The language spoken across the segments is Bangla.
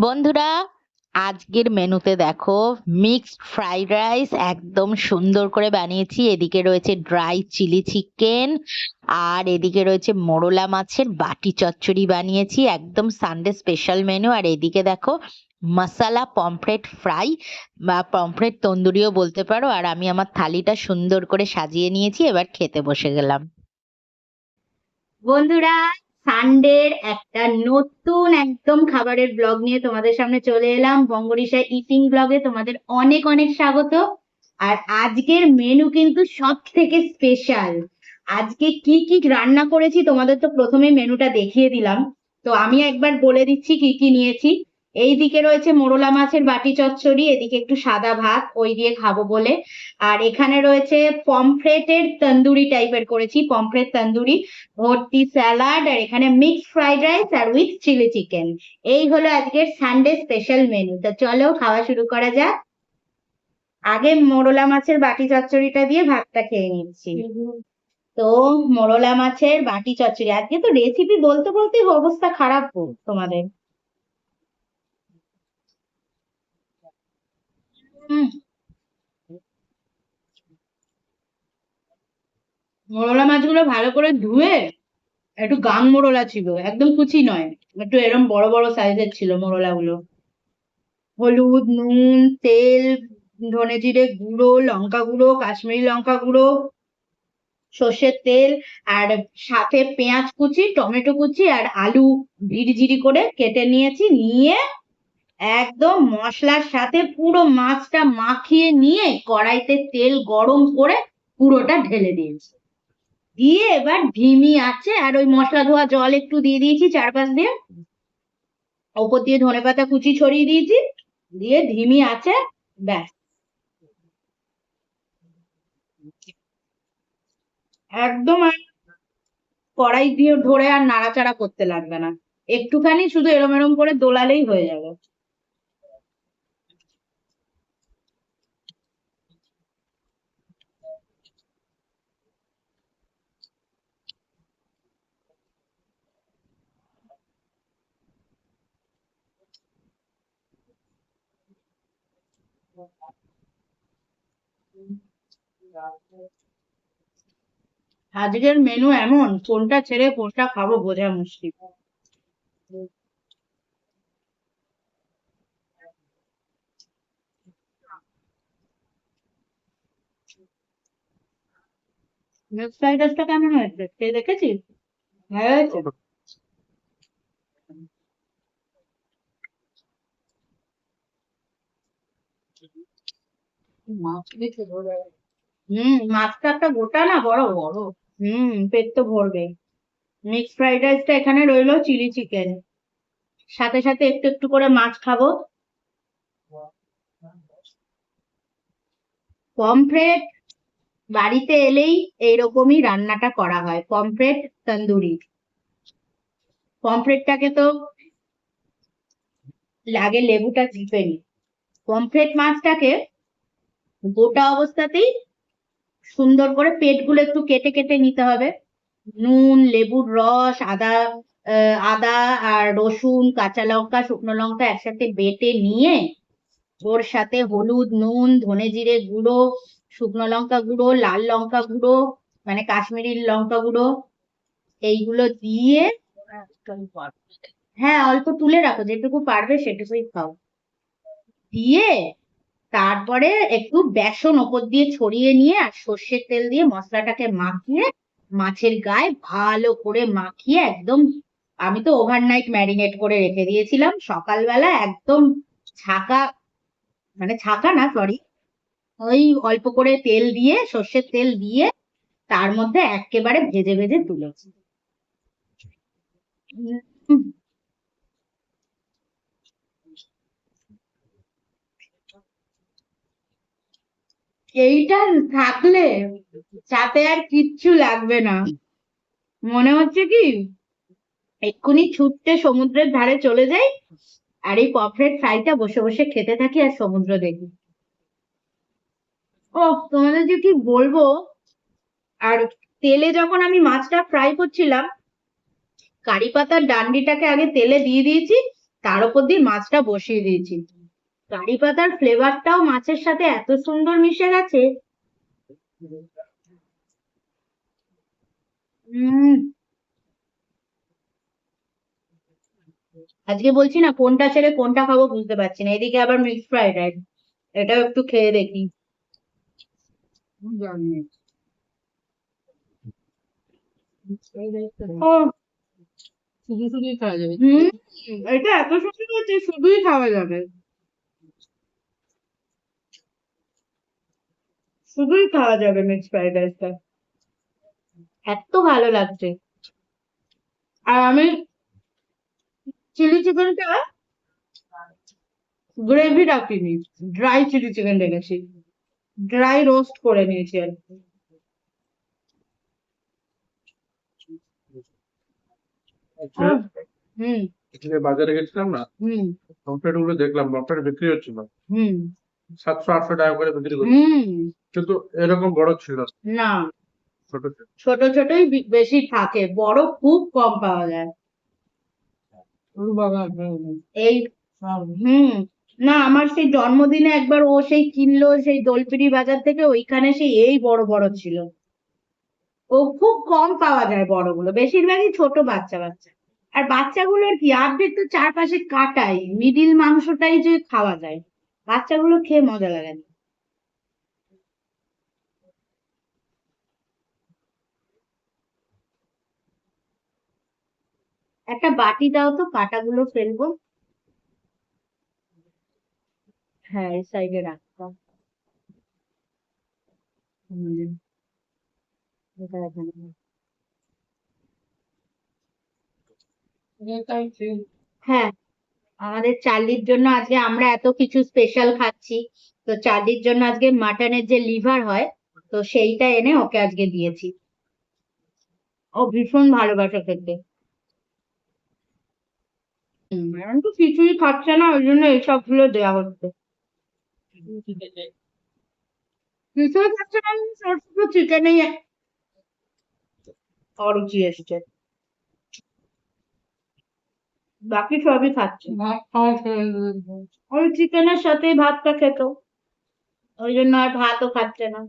বন্ধুরা, আজকের মেনুতে দেখো মিক্সড ফ্রাইড রাইস একদম সুন্দর করে বানিয়েছি। এদিকে রয়েছে ড্রাই চিলি চিকেন, আর এদিকে রয়েছে মোরলা মাছের বাটি চচ্চড়ি বানিয়েছি, একদম সানডে স্পেশাল মেনু। আর এদিকে দেখো মশালা পমফ্রেট ফ্রাই বা পমফ্রেট তন্দুরিও বলতে পারো। আর আমি আমার থালিটা সুন্দর করে সাজিয়ে নিয়েছি, এবার খেতে বসে গেলাম। বন্ধুরা, সানডের একটা নতুন একদম খাবারের ব্লগ নিয়ে তোমাদের সামনে চলে এলাম। বঙ্গরিশা ইটিং ব্লগে তোমাদের অনেক অনেক স্বাগত। আর আজকের মেনু কিন্তু সব থেকে স্পেশাল। আজকে কি কি রান্না করেছি তোমাদের তো প্রথমে মেনুটা দেখিয়ে দিলাম, তো আমি একবার বলে দিচ্ছি কি কি নিয়েছি। এইদিকে রয়েছে মোরলা মাছের বাটি চচ্চড়ি, এদিকে একটু সাদা ভাত ওই দিয়ে খাবো বলে। আর এখানে রয়েছে পমফ্রেটের তন্দুরি টাইপের করেছি, পমফ্রেট তন্দুরি ভর্তি স্যালাড, আর এখানে মিক্সড ফ্রাইড রাইস আর উইথ চিলি চিকেন। এই হলো আজকের সানডে স্পেশাল মেনু। তো চলো খাওয়া শুরু করা যাক। আগে মোরলা মাছের বাটি চচ্চড়িটা দিয়ে ভাতটা খেয়ে নিচ্ছি। তো মোরলা মাছের বাটি চচ্চড়ি, আজকে তো রেসিপি বলতে বলতে অবস্থা খারাপ তোমাদের। হুম, মোরলা মাছগুলো ভালো করে ধুয়ে, একটু গাং মোরলা ছিল, একদম কুচি নয়, একটু এরম বড় বড় সাইজের ছিল মোরলা গুলো। হলুদ, নুন, তেল, ধনে জিরে গুঁড়ো, লঙ্কা গুঁড়ো, কাশ্মীরি লঙ্কা গুঁড়ো, সর্ষের তেল, আর সাথে পেঁয়াজ কুচি, টমেটো কুচি আর আলু ঝিরি করে কেটে নিয়েছি। নিয়ে একদম মশলার সাথে পুরো মাছটা মাখিয়ে নিয়ে কড়াইতে তেল গরম করে পুরোটা ঢেলে দিয়েছি। দিয়ে এবার ধিমি আছে, আর ওই মশলা ধোয়া জল একটু দিয়ে দিয়েছি চারপাশ দিয়ে, ওপর দিয়ে ধনেপাতা কুচি ছড়িয়ে দিয়েছি, দিয়ে ধিমি আছে, ব্যাস। একদম আর কড়াই দিয়ে ধরে আর নাড়াচাড়া করতে লাগবে না, একটুখানি শুধু এরম এরম করে দোলালেই হয়ে যাবে। আজকের মেনু এমন, কোনটা ছেড়ে কোনটা খাবো বোঝা মুশকিল। মিক্স ফ্রাইড রাইসটা কেমন হয়েছে খেয়ে দেখেছিস? ভালো হয়েছে। মাছটা একটা গোটা না, বড় বড়। পেট তো ভরবে। মিক্স ফ্রাইড রাইসটা এখানে রইলো চিলি চিকেন, সাথে সাথে একটু একটু করে মাছ খাবো। পমফ্রেট বাড়িতে এলেই এইরকমই রান্নাটা করা হয়, পমফ্রেট তন্দুরি। পমফ্রেটটাকে তো লাগে লেবুটা চিপে নি। পমফ্রেট মাছটাকে গোটা অবস্থাতেই সুন্দর করে পেটগুলো একটু কেটে কেটে নিতে হবে। নুন, লেবুর রস, আদা আর রসুন, কাঁচা লঙ্কা, শুকনো লঙ্কা একসাথে বেটে নিয়ে ওর সাথে হলুদ, নুন, ধনে জিরে গুঁড়ো, শুকনো লঙ্কা গুঁড়ো, লাল লঙ্কা গুঁড়ো মানে কাশ্মীরি লঙ্কা গুঁড়ো, এইগুলো দিয়ে, হ্যাঁ অল্প তুলে রাখো, যেটুকু পারবে সেটুকুই খাও। দিয়ে তারপরে একটু বেসন ওপর দিয়ে ছড়িয়ে নিয়ে আর সর্ষের তেল দিয়ে মশলাটাকে মাখিয়ে মাছের গায়ে ভালো করে মাখিয়ে একদম, আমি তো ওভারনাইট ম্যারিনেট করে রেখে দিয়েছিলাম, সকালবেলা একদম ছাকা, মানে ছাকা না সরি, ওই অল্প করে তেল দিয়ে, সর্ষের তেল দিয়ে তার মধ্যে একেবারে ভেজে ভেজে তুলেছি। উম, এইটা থাকলে সাথে আর কিচ্ছু লাগবে না, মনে হচ্ছে কি এক্ষুনি ছুটতে সমুদ্রের ধারে চলে যাই, আর এই পমফ্রেট ফ্রাইটা বসে বসে খেতে থাকি আর সমুদ্র দেখি। ও, তোমাদের যে কি বলবো। আর তেলে যখন আমি মাছটা ফ্রাই করছিলাম, কারি পাতার ডান্ডিটাকে আগে তেলে দিয়ে দিয়েছি, তার উপর দিয়ে মাছটা বসিয়ে দিয়েছি। কারি পাতার ফ্লেভারটাও মাছের সাথে এত সুন্দর মিশে গেছে। উম আজকে বলছি না কোনটা ছেড়ে কোনটা খাবো বুঝতে পারছি না। এদিকে আবার মিক্সড ফ্রাইড রাইস, এটাও একটু খেয়ে দেখি। ও শুধু শুধুই খাওয়া যাবে। হুম, এটা এত সুন্দর হচ্ছে শুধুই খাওয়া যাবে, শুধুই খাওয়া যাবে মিক্সড ফ্রাইড রাইসটা, এত ভালো লাগছে। আর আমি চিলি চিকেনটা গ্রেভি রাখিনি, ড্রাই চিলি চিকেন রেখেছি, ড্রাই রোস্ট করে নিয়েছি আর কি। আজকে আহ, হুম যে বাজারে গেছিলাম না, হুম পমফ্রেট গুলো দেখলাম, পমফ্রেট বিক্রি হচ্ছিল হুম 700-800 টাকা করে বিক্রি করছে, হুম কিন্তু এরকম বড় ছিল না, না, ছোট ছিল। ছোট ছোটই বেশি থাকে, বড় খুব কম পাওয়া যায়। বাবা, এই হুম, না আমার সেই জন্মদিনে একবার ও সেই কিনলো সেই দোলপিড়ি বাজার থেকে, ওইখানে সেই এই বড় বড় ছিল। ও খুব কম পাওয়া যায় বড়গুলো, বেশিরভাগই ছোট বাচ্চা বাচ্চা। আর বাচ্চাগুলোর কি অর্ধেক তো চারপাশে কাটাই, মিডিল মাংসটাই যে খাওয়া যায়, বাচ্চাগুলো খেয়ে মজা লাগে না। একটা বাটি দাও তো, কাঁটাগুলো ফেলবো। হ্যাঁ, এই সাইডে রাখতাম। এটা এখানে। হ্যাঁ, আমাদের চার্লির জন্য আজকে আমরা এত কিছু স্পেশাল খাচ্ছি, তো চার্লির জন্য আজকে মাটনের যে লিভার হয়, তো সেইটা এনে ওকে আজকে দিয়েছি। ও ভীষণ ভালোবাসে খেতে। এখন তো কিছুই খাচ্ছে না, ওই জন্য এইসব গুলো দেওয়া হচ্ছে। কিছুই খাচ্ছে না, শুধু চিকেনেই অরুচি এসছে, বাকি সবই খাচ্ছে। ভাত খাওয়া ছেড়ে দিয়েছে। ওই চিকেনের সাথে ভাতটা খেত, ওই জন্য আর ভাতও খাচ্ছে না।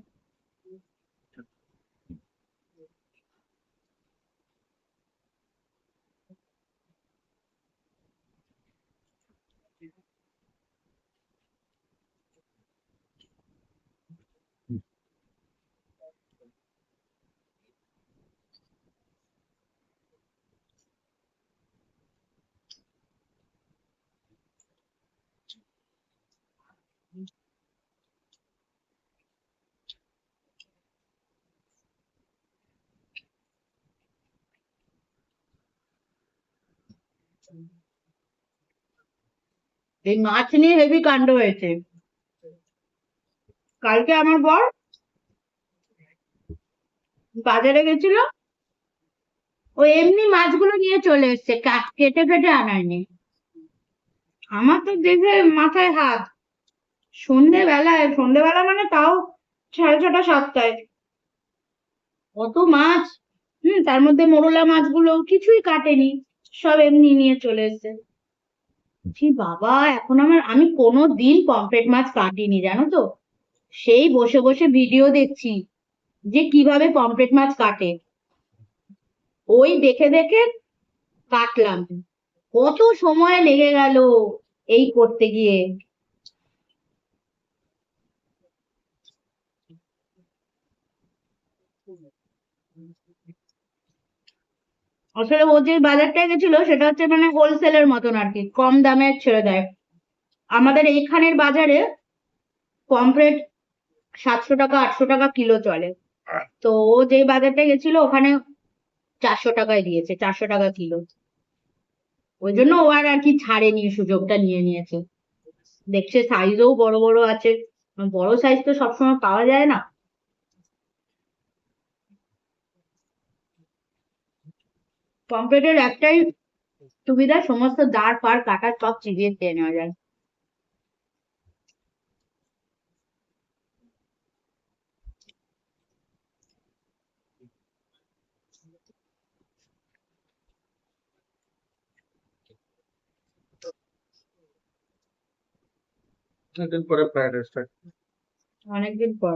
এই মাছ নিয়ে হেভি কাণ্ড হয়েছে। কালকে আমার বর বাজারে গেছিল, ও এমনি মাছগুলো নিয়ে চলে এসছে, কেটে কেটে আনায়নি। আমার তো দেখে মাথায় হাত, সন্ধেবেলা মানে তাও 6:30-7টায়, কত মাছ! তার মধ্যে মোরলা মাছগুলো কিছুই কাটেনি, সব এমনি নিয়ে চলে এসেছে। ছি বাবা, এখন আমি কোনো দিন পমফ্রেট মাছ কাটিনি জানো তো, সেই বসে বসে ভিডিও দেখছি যে কিভাবে পমফ্রেট মাছ কাটে, ওই দেখে দেখে কাটলাম। কত সময় লেগে গেল এই করতে গিয়ে। আসলে ও যে বাজারটায় গেছিল সেটা হচ্ছে মানে হোলসেলের মতন আর কি, কম দামে ছেড়ে দেয়। আমাদের এইখানের বাজারে পমফ্রেট 700 টাকা 800 টাকা কিলো চলে, তো ও যে বাজারটা গেছিল ওখানে 400 টাকায় দিয়েছে, 400 টাকা কিলো। ওই জন্য ও আর কি ছাড়েনি, সুযোগটা নিয়ে নিয়েছে। দেখছে সাইজও বড় বড় আছে, বড় সাইজ তো সবসময় পাওয়া যায় না। পমফ্রেটের একটাই সুবিধা, সমস্ত দাঁড় ফাড় কাটা সব চিবিয়ে খেয়ে নেওয়া যায়। অনেকদিন পরে ফ্রাইড রাইসটা। অনেকদিন পর।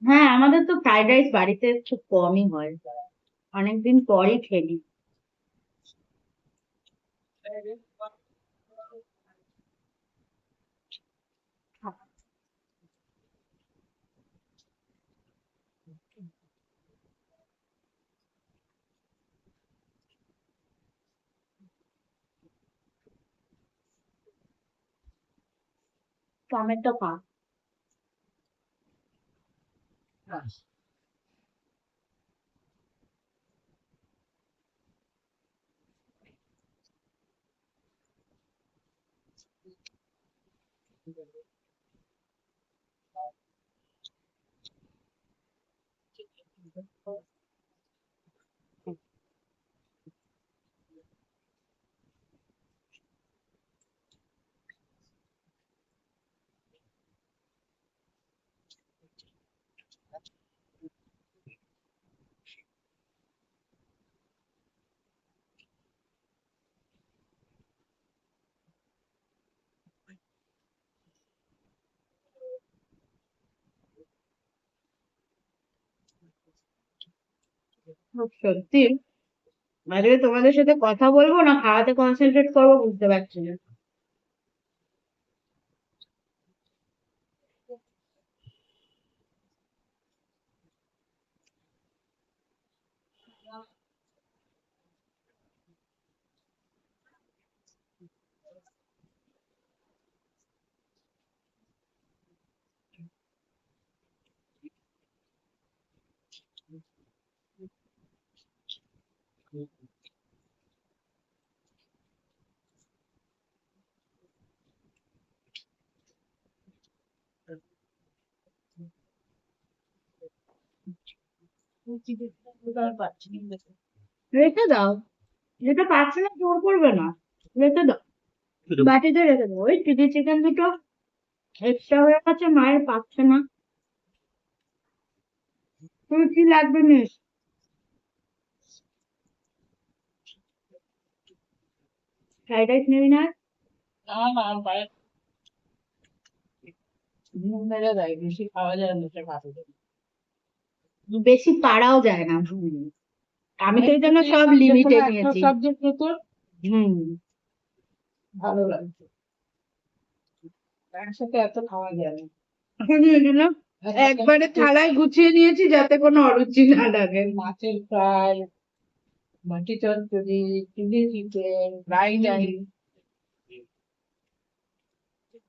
হ্যাঁ, আমাদের তো ফ্রাইড রাইস বাড়িতে খুব কমই হয়, অনেকদিন পরই খেলি। টমেটো খা। সত্যি, আজকে তোমাদের সাথে কথা বলবো না খাওয়াতে কনসেন্ট্রেট করবো বুঝতে পারছি না। রেখে দাও, যেটা পারছো না জোর করবে না, রেখে দাও, বাটিতে রেখে দাও। ওই চিলি চিকেন দুটো এক্সট্রা হয়ে গেছে, মায়ের পাচ্ছে না। তুমি কি লাগবে মিস? ফ্রাইড রাইস নেবি না? না না বাইরে ঘুম মেরে দেয়, বেশি খাওয়া যায় না সে ভাত। বেশি পারাও যায় না। আমি তো এই জন্য সব লিমিটে নিয়েছি। সাবজেক্ট তো হুম। ভালো লাগছে, একসাথে এত খাওয়া যায় না। আমি এই জন্য একবারে থালায় গুছিয়ে নিয়েছি যাতে কোনো অরুচি না লাগে। মাছের ফ্রাই, মাটি চচ্চড়ি, চিলি চিকেন, ফ্রাইড রাইস,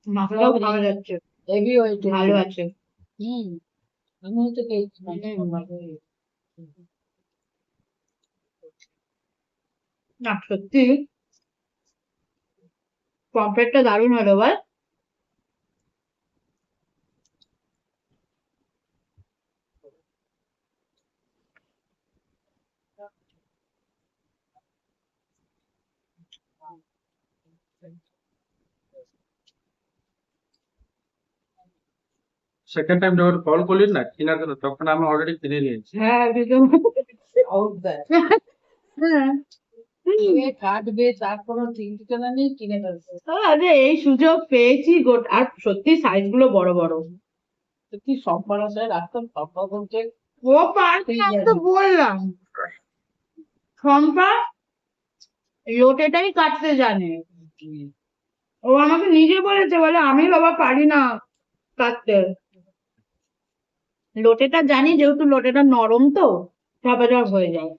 মাছটাও খাওয়া যাচ্ছে, হেভি হয়েছে। ভালো আছে। হম, আমিও তো খেয়েছি। না সত্যি পমফ্রেটটা দারুণ হলো বল। সেকেন্ড টাইম যখন কল করলি না কেনার জন্য, তখন আমি অলরেডি কিনে নিয়েছি। হ্যাঁ একদম। হ্যাঁ। কাটবে তারপরে চিন্তা কেনা নেই, কিনে ফেলছে। আরে এই সুযোগ পেয়েছি আর সত্যি সাইজ গুলো বড় বড়। তো কি সব পড়াশোনায় রাখতাম, সব বলছে ও পারছে না, আমি তো বললাম শম্পা লোটেটাই কাটতে জানে। ও আমাকে নিজে বলেছে, বলে আমি বাবা পারি না কাটতে। লোটেটা জানি, যেহেতু লোটেটা নরম তো ঝপাঝপ হয়ে যায়।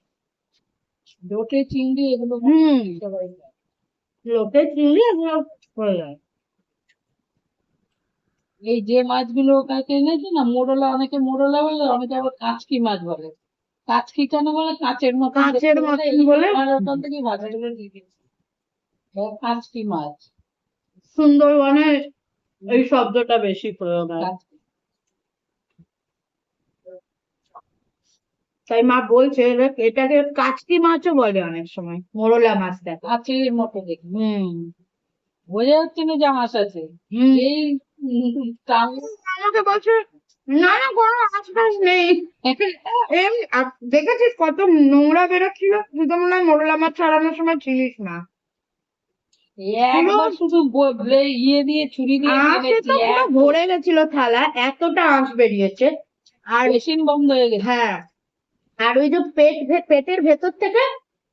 লোটে চিংড়ি এগুলো হুম, সবাই খায়। লোটে চিংড়ি এগুলো হয়ে যায়। এই যে মাছগুলো কাকে এনেছে না, মোরলা, অনেকে মোরলা বলে, অনেকে আবার কাচকি মাছ বলে। কাচকি কেন বলে? কাচের মতন কাঁচের দেখতে বলে। মতন এই বলে। আর ওখান থেকে ভাজাগুলো দিয়ে দিচ্ছে কাচকি মাছ। সুন্দরবনে এই শব্দটা বেশি প্রয়োগ হয়। কাচকি। তাই মা বলছে এটাকে কাচকি মাছও বলে অনেক সময়, মোরলা মাছটাকে। কাচের মতো দেখতে, হুম। বোঝা যাচ্ছে না যে মাছ আছে। হুম। এই আমাকে বলছে না না কোনো আশপাশ নেই। দেখেছিস কত নোংরা বেরোচ্ছিল, তুই তো মনে হয় মোরলা মাছ ছাড়ানোর সময় ছিলিস না। একবার শুধু ইয়ে দিয়ে ছুরি দিয়ে আঁশে কেটেছি, তো পুরো ভরে গেছিল থালা, এতটা আঁশ বেরিয়েছে। আর মেশিন বন্ধ হয়ে গেছে। হ্যাঁ, আর ওই যে পেটের ভেতর থেকে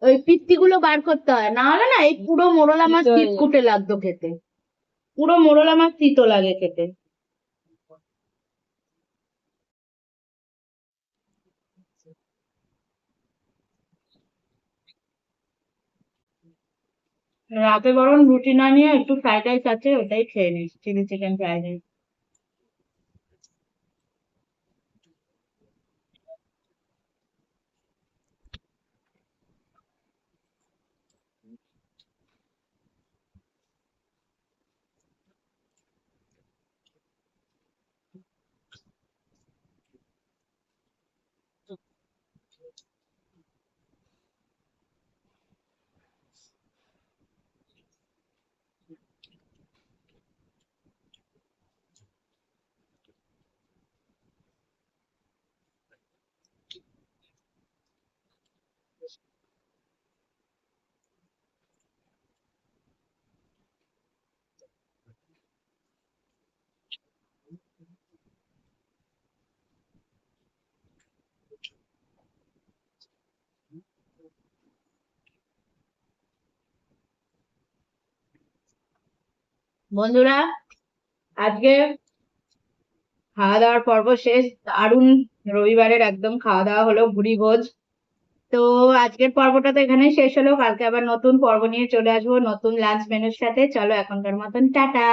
ওই পিত্তিগুলো বার করতে হয়, না হলে না এই পুরো মোরলা মাছ তিতো হয়ে তিতকুটে লাগতো খেতে, পুরো মোরলা মাছ তিতো লাগে খেতে। রাতে বরং রুটি না নিয়ে একটু ফ্রাইড রাইস আছে, ওটাই খেয়ে নিস, চিলি চিকেন ফ্রাইড রাইস। বন্ধুরা, আজকে খাওয়া দাওয়ার পর্ব শেষ। দারুণ রবিবারের একদম খাওয়া দাওয়া হলো, ভুরি ভোজ। তো আজকের পর্বটা তো এখানে শেষ হলো, কালকে আবার নতুন পর্ব নিয়ে চলে আসবো নতুন লাঞ্চ মেনুর সাথে। চলো এখনকার মতন টাটা।